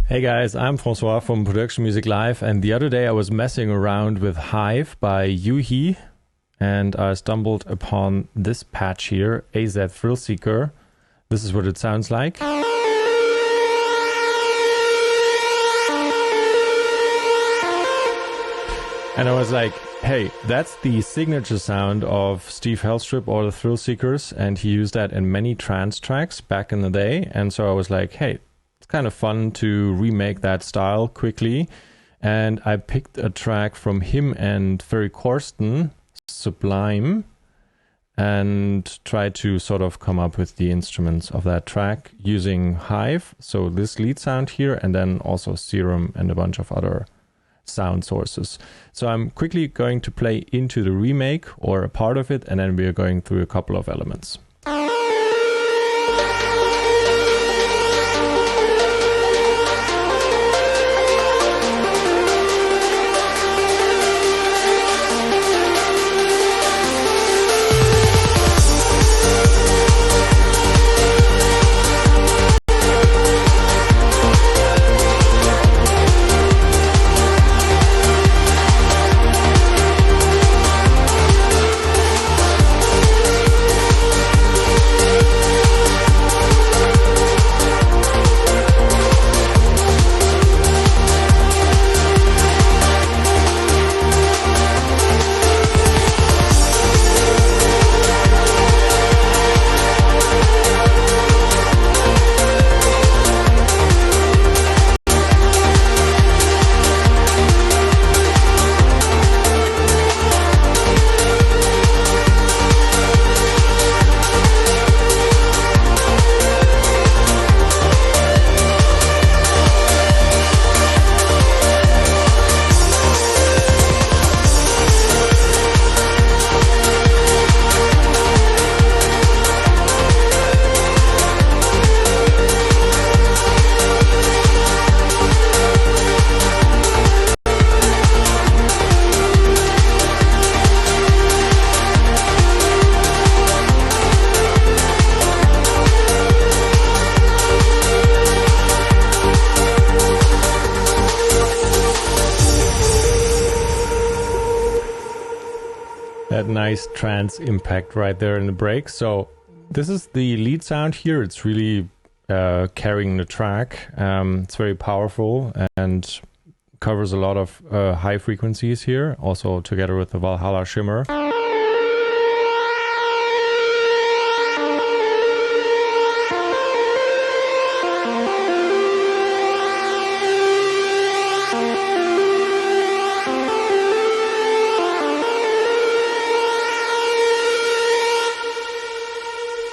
Hey guys, I'm Francois from Production Music Live, and the other day I was messing around with Hive by VIII, and I stumbled upon this patch here, AZ Thrillseeker. This is what it sounds like. And I was like, hey, that's the signature sound of Steve Hellstrip or the Thrillseekers, and he used that in many trance tracks back in the day. And so I was like, hey, it's kind of fun to remake that style quickly. And I picked a track from him and Ferry Corsten, Sublime, and tried to sort of come up with the instruments of that track using Hive. So this lead sound here, and then also Serum and a bunch of other sound sources. So I'm quickly going to play into the remake or a part of it, and then we are going through a couple of elements. That nice trance impact right there in the break. So this is the lead sound here. It's really carrying the track. It's very powerful and covers a lot of high frequencies here, also together with the Valhalla shimmer.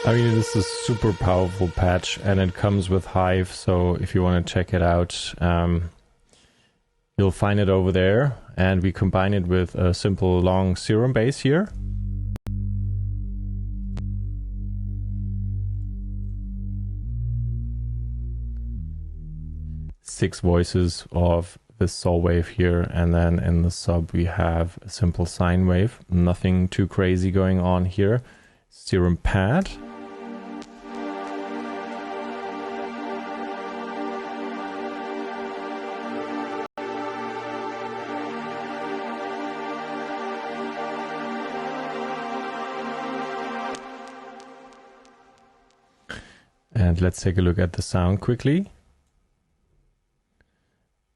I mean, this is a super powerful patch, and it comes with Hive, so if you want to check it out, you'll find it over there. And we combine it with a simple long Serum bass here. Six voices of this saw wave here, and then in the sub we have a simple sine wave. Nothing too crazy going on here. Serum pad. And let's take a look at the sound quickly.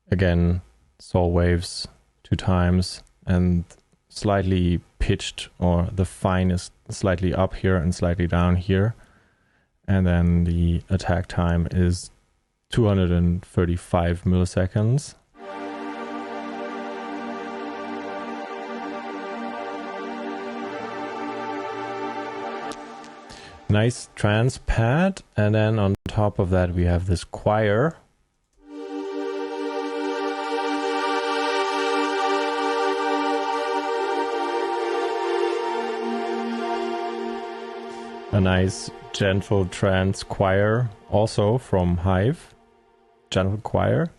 Again, saw waves 2 times and slightly pitched, or the fine is slightly up here and slightly down here. And then the attack time is 235 milliseconds. Nice trance pad, and then on top of that we have this choir. A nice gentle trance choir, also from Hive. Gentle choir.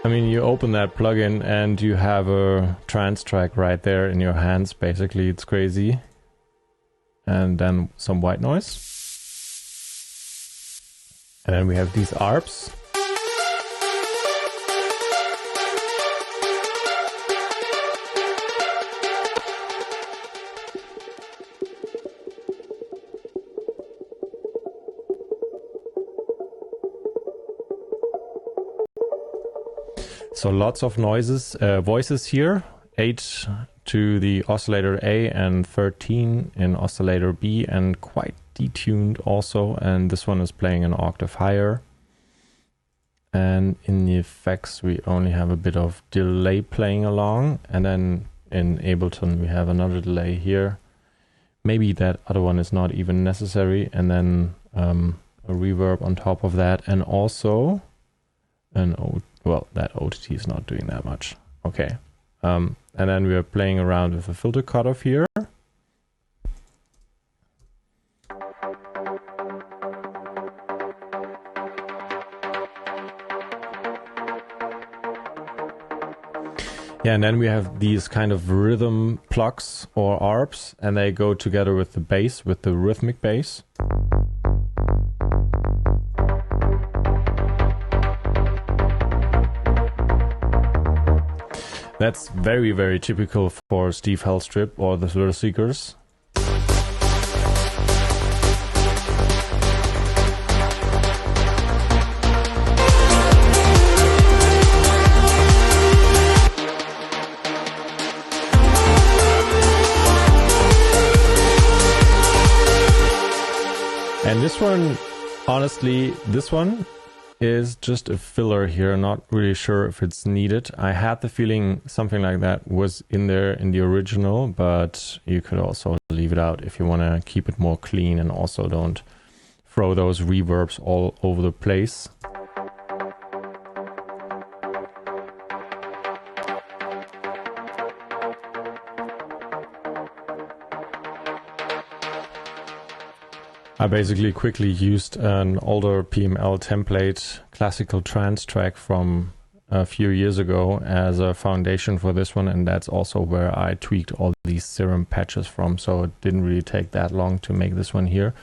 I mean, you open that plugin and you have a trance track right there in your hands, basically. It's crazy. And then some white noise. And then we have these ARPs. So lots of noises, voices here, 8 to the oscillator A and 13 in oscillator B, and quite detuned also, and this one is playing an octave higher. And in the effects we only have a bit of delay playing along, and then in Ableton we have another delay here. Maybe that other one is not even necessary, and then a reverb on top of that, and also well, that OTT is not doing that much. Okay. And then we are playing around with a filter cutoff here. Yeah, and then we have these kind of rhythm plucks or ARPs, and they go together with the bass, with the rhythmic bass. That's very, very typical for Steve Hellstrip or the Thrillseekers. And this one, honestly, this one is just a filler here. Not really sure if it's needed. I had the feeling something like that was in there in the original, but you could also leave it out if you want to keep it more clean and also don't throw those reverbs all over the place. I basically quickly used an older PML template classical trance track from a few years ago as a foundation for this one, and that's also where I tweaked all these Serum patches from, so it didn't really take that long to make this one here,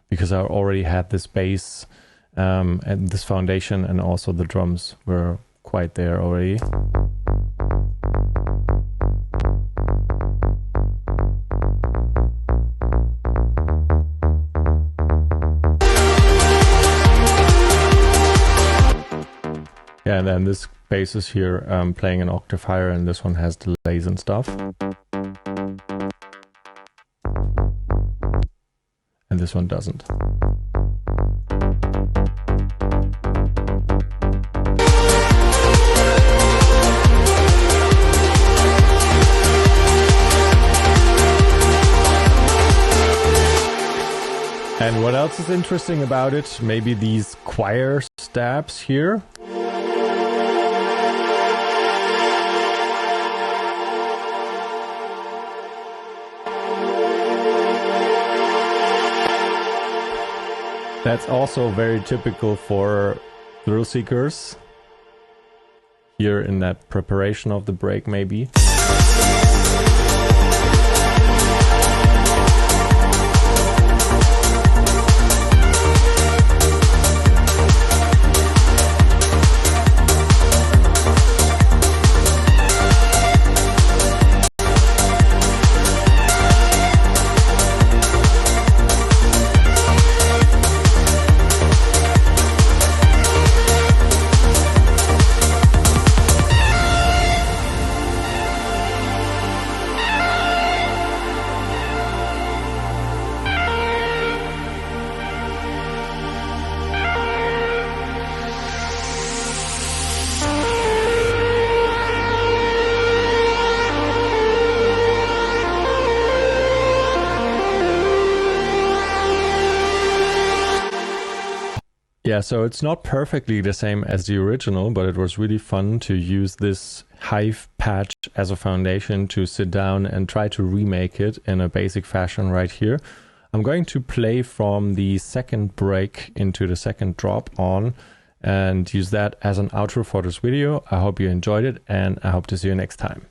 because I already had this bass and this foundation, and also the drums were quite there already. Yeah, and then this bass is here playing an octave higher, and this one has delays and stuff. And this one doesn't. And what else is interesting about it? Maybe these choir stabs here. That's also very typical for Thrillseekers. Here in that preparation of the break, maybe. Yeah, so it's not perfectly the same as the original, but it was really fun to use this Hive patch as a foundation to sit down and try to remake it in a basic fashion right here. I'm going to play from the second break into the second drop on, and use that as an outro for this video. I hope you enjoyed it, and I hope to see you next time.